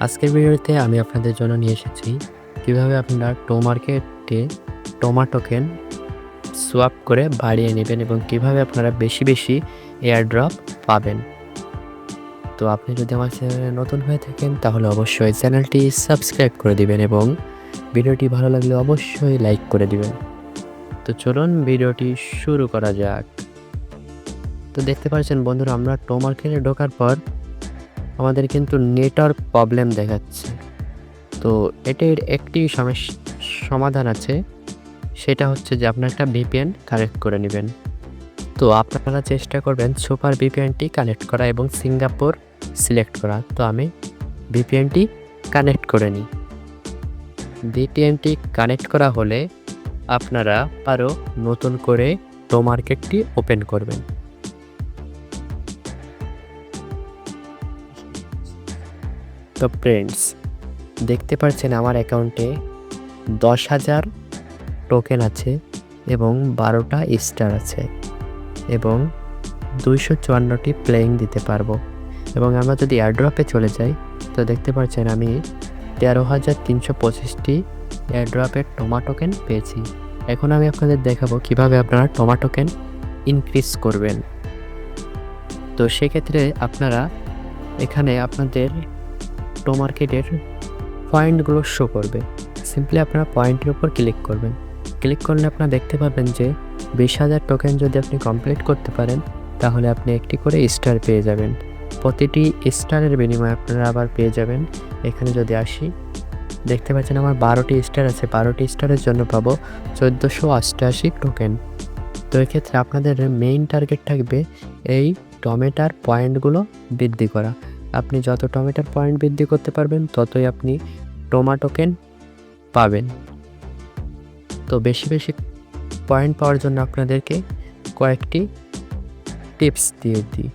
আজকের ভিডিওতে আমি আপনাদের জন্য নিয়ে এসেছি কিভাবে আপনারা মার্কেটে টোকেন সোয়াপ করে বাড়িয়ে নেবেন এবং কিভাবে আপনারা বেশি বেশি এয়ারড্রপ পাবেন। তো আপনি যদি আমার চ্যানেলে নতুন হয়ে থাকেন তাহলে অবশ্যই চ্যানেলটি সাবস্ক্রাইব করে দিবেন এবং ভিডিওটি ভালো লাগলে অবশ্যই লাইক করে দিবেন। তো চলুন ভিডিওটি শুরু করা যাক। তো দেখতে পাচ্ছেন বন্ধুরা, আমরা মার্কেটে ঢোকার পর আমাদের কিন্তু নেটওয়ার্ক প্রবলেম দেখাচ্ছে। তো এটির একটি সমাধান আছে, সেটা হচ্ছে যে আপনার একটা ভিপিএন কানেক্ট করে নেবেন। তো আপনারা চেষ্টা করবেন সুপার ভিপিএনটি কানেক্ট করা এবং সিঙ্গাপুর সিলেক্ট করা। তো আমি ভিপিএনটি কানেক্ট করে নিই। ভিপিএনটি কানেক্ট করা হলে আপনারা আরও নতুন করে মার্কেটটি ওপেন করবেন। তো ফ্রেন্ডস, দেখতে পাচ্ছেন আমার অ্যাকাউন্টে 10,000 টোকেন আছে এবং 12টা স্টার আছে এবং 254টি প্লেইং দিতে পারবো। এবং আমরা যদি এয়ারড্রপে চলে যাই তো দেখতে পাচ্ছেন আমি 13,325টি এয়ারড্রপের টোকেন পেয়েছি। এখন আমি আপনাদের দেখাবো কিভাবে আপনারা টোকেন ইনক্রিজ করবেন। তো সেক্ষেত্রে আপনারা এখানে আপনাদের মার্কেটের পয়েন্টগুলো শো করবে। সিম্পলি আপনারা পয়েন্টের উপর ক্লিক করবেন। ক্লিক করলে আপনারা দেখতে পাবেন যে 20,000 টোকেন যদি আপনি কমপ্লিট করতে পারেন তাহলে আপনি একটি করে স্টার পেয়ে যাবেন। প্রতিটি স্টারের বিনিময়ে আপনারা আবার পেয়ে যাবেন, এখানে যদি আসি দেখতে পাচ্ছেন আমার 12টি স্টার আছে, 12টি স্টারের জন্য পাবো 1488 টোকেন। তো এক্ষেত্রে আপনাদের মেইন টার্গেট থাকবে এই টমেটার পয়েন্টগুলো বৃদ্ধি করা। আপনি যত টমেটার পয়েন্ট বৃদ্ধি করতে পারবেন ততই আপনি টোকেন পাবেন। তো বেশি বেশি পয়েন্ট পাওয়ার জন্য আপনাদেরকে কয়েকটি টিপস দিয়ে দিই।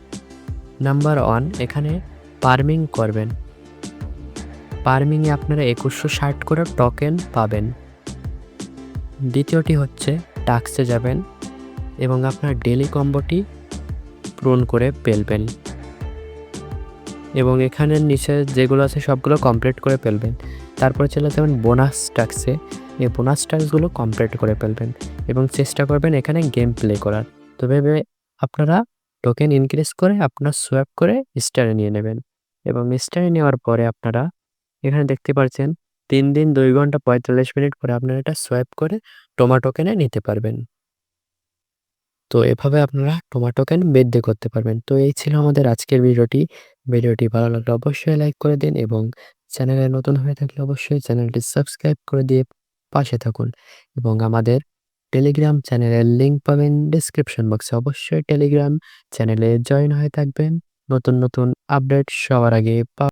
নাম্বার 1, এখানে ফার্মিং করবেন। ফার্মিংয়ে আপনারা 2160 করে টোকেন পাবেন। দ্বিতীয়টি হচ্ছে টাস্কে যাবেন এবং আপনার ডেলি কম্বোটি পূরণ করে ফেলবেন এবং এখানের নিচে যেগুলো আছে সবগুলো কমপ্লিট করে ফেলবেন। তারপরে চলে যাবেন বোনাস টাস্কে, এই বোনাস টাস্কগুলো কমপ্লিট করে ফেলবেন এবং চেষ্টা করবেন এখানে গেম প্লে করার। তবে আপনারা টোকেন ইনক্রিজ করে আপনার সোয়াপ করে স্টারে নিয়ে নেবেন এবং স্টারে নেওয়ার পরে আপনারা এখানে দেখতে পাচ্ছেন 3 দিন 2 ঘন্টা 45 মিনিট পরে আপনারা এটা সোয়াপ করে টোকেনে নিতে পারবেন। তো এভাবে আপনারা টোকেন বৃদ্ধি করতে পারবেন। তো এই ছিল আমাদের আজকের ভিডিওটি। ভিডিওটি ভালো লাগলে অবশ্যই লাইক করে দিন এবং চ্যানেলে নতুন হয়ে থাকলে অবশ্যই চ্যানেলটি সাবস্ক্রাইব করে দিয়ে পাশে থাকুন এবং আমাদের টেলিগ্রাম চ্যানেলের লিংক পাবেন ডেসক্রিপশন বক্সে। অবশ্যই টেলিগ্রাম চ্যানেলে জয়েন হয়ে থাকবেন নতুন নতুন আপডেট সবার আগে